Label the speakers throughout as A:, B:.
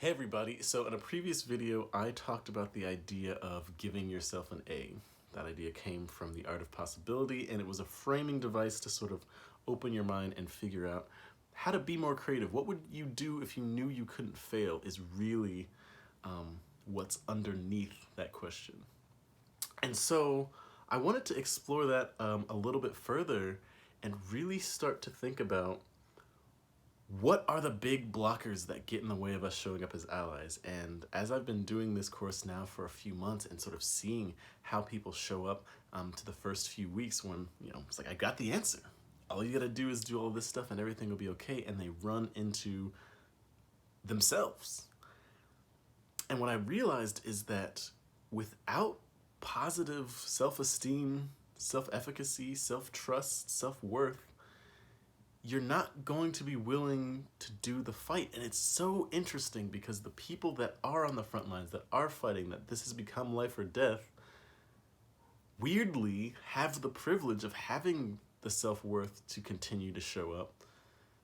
A: Hey everybody, so in a previous video I talked about the idea of giving yourself an A. That idea came from The Art of Possibility, and it was a framing device to sort of open your mind and figure out how to be more creative. What would you do if you knew you couldn't fail is really what's underneath that question. And so I wanted to explore that a little bit further and really start to think about what are the big blockers that get in the way of us showing up as allies? And as I've been doing this course now for a few months and sort of seeing how people show up to the first few weeks when, it's like, I got the answer. All you gotta do is do all this stuff and everything will be okay. And they run into themselves. And what I realized is that without positive self-esteem, self-efficacy, self-trust, self-worth, you're not going to be willing to do the fight. And it's so interesting because the people that are on the front lines, that are fighting, that this has become life or death, weirdly have the privilege of having the self-worth to continue to show up,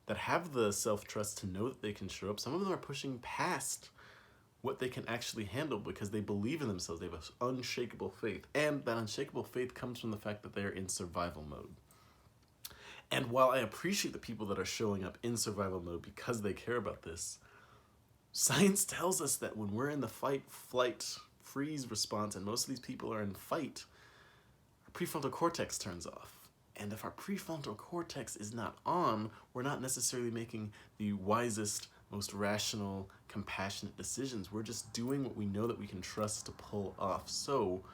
A: that have the self-trust to know that they can show up. Some of them are pushing past what they can actually handle because they believe in themselves. They have an unshakable faith. And that unshakable faith comes from the fact that they're in survival mode. And while I appreciate the people that are showing up in survival mode because they care about this, science tells us that when we're in the fight, flight, freeze response, and most of these people are in fight, our prefrontal cortex turns off. And if our prefrontal cortex is not on, we're not necessarily making the wisest, most rational, compassionate decisions. We're just doing what we know that we can trust to pull off. So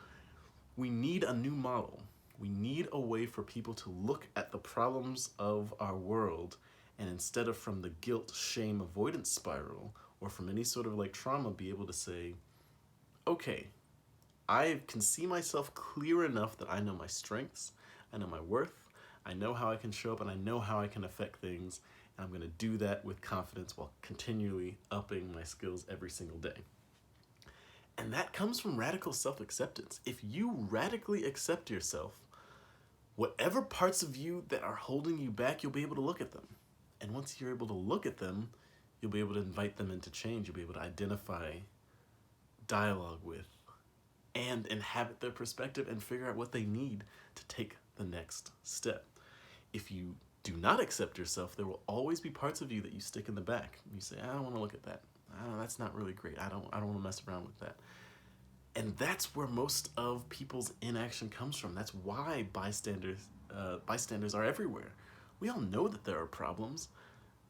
A: we need a new model. We need a way for people to look at the problems of our world and instead of from the guilt, shame, avoidance spiral or from any sort of like trauma, be able to say, okay, I can see myself clear enough that I know my strengths, I know my worth, I know how I can show up, and I know how I can affect things, and I'm going to do that with confidence while continually upping my skills every single day. And that comes from radical self-acceptance. If you radically accept yourself, whatever parts of you that are holding you back, you'll be able to look at them. And once you're able to look at them, you'll be able to invite them into change. You'll be able to identify, dialogue with, and inhabit their perspective and figure out what they need to take the next step. If you do not accept yourself, there will always be parts of you that you stick in the back. You say, I don't want to look at that. That's not really great. I don't want to mess around with that. And that's where most of people's inaction comes from. That's why bystanders are everywhere. We all know that there are problems,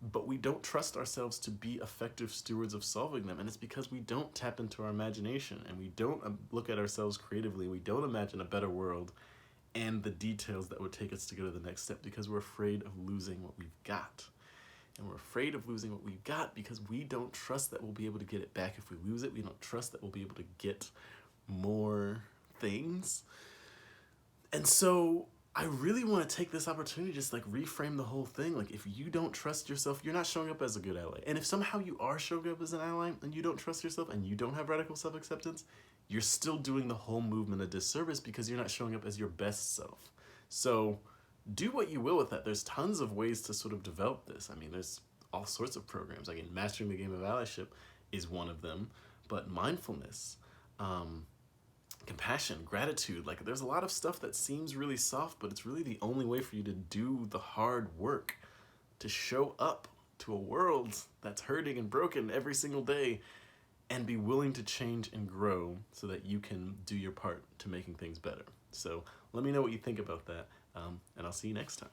A: but we don't trust ourselves to be effective stewards of solving them. And it's because we don't tap into our imagination and we don't look at ourselves creatively. We don't imagine a better world and the details that would take us to go to the next step because we're afraid of losing what we've got. And we're afraid of losing what we've got because we don't trust that we'll be able to get it back if we lose it. We don't trust that we'll be able to get more things. And so I really want to take this opportunity to just like reframe the whole thing. Like if you don't trust yourself, you're not showing up as a good ally. And if somehow you are showing up as an ally and you don't trust yourself and you don't have radical self-acceptance, you're still doing the whole movement a disservice because you're not showing up as your best self. So do what you will with that. There's tons of ways to sort of develop this. I mean, there's all sorts of programs. Again, Mastering the Game of Allyship is one of them, but mindfulness, compassion, gratitude, like there's a lot of stuff that seems really soft, but it's really the only way for you to do the hard work to show up to a world that's hurting and broken every single day and be willing to change and grow so that you can do your part to making things better. So let me know what you think about that, and I'll see you next time.